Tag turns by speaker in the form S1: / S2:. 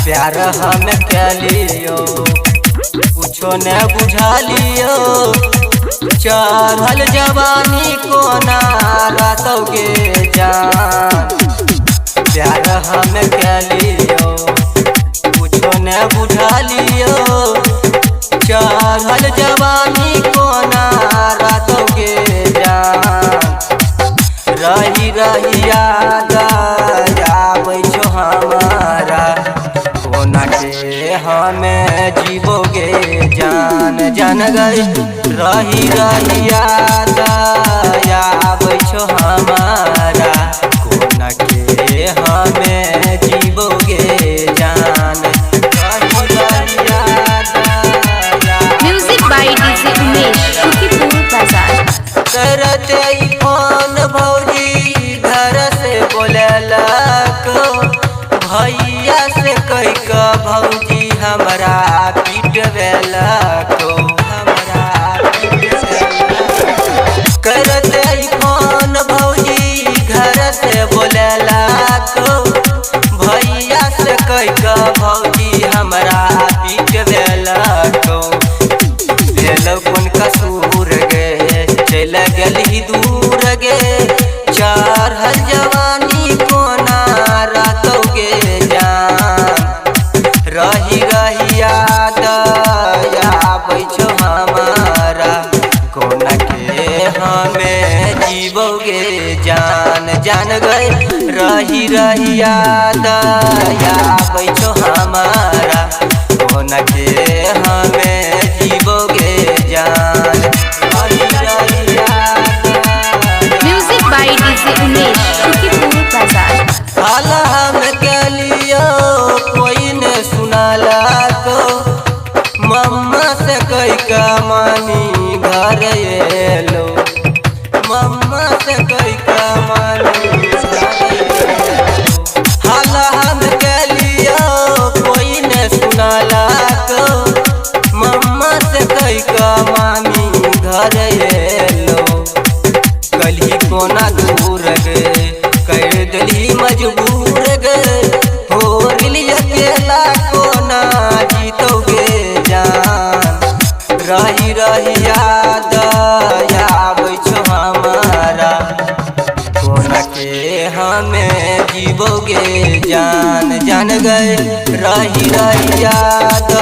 S1: प्यार हम लियो कुछो न बुझलियो चढ़ल जवानी कोना रातोगे जान। प्यार हम लियो कुछो न बुझलियो चढ़ल जवानी कोना रातोगे जान। रही रही याद आबै छो हमारा कोना के हमें जीवोगे जान जान गई। रही रही याद आबै छो हमारा कोना के हमें जीवोगे जान।
S2: Music by DJ Umesh Shukipur Bazar.
S1: करते फोन भौजी घर से बोललक भैया से कह के भौजी हमरा पिटवेलक करते फोन भौजी घर से बोललक भैया से कह के भौजी हमरा पिटवेलक। कौन कसूर गे चल गली दूर गे चढ़ल जवानी कोना रातोगे जान। रही रही याद आबै छो हमारा कोना के हमें जीवोगे जान जान गए। रही रही याद आबै छो हमारा कोना के हमें जीवोगे जान।
S2: Music by DJ Umesh Shukipur Bazar.
S1: हाल हम के लियो कोई ने सुनाला को मम्मा से कह के मानी घर एलो मम्मा से कह के मानी हाल हम के लियो कोई ने सुनाला को मम्मा से कह के मामी घर एलो। गली कोना दूर गे कर दिली मजबूर गे हो गली अकेला कोना जीतोगे जान। रही रही याद आबै छो हमारा कोना के हमें जीवोगे जान जान गए। रही रही याद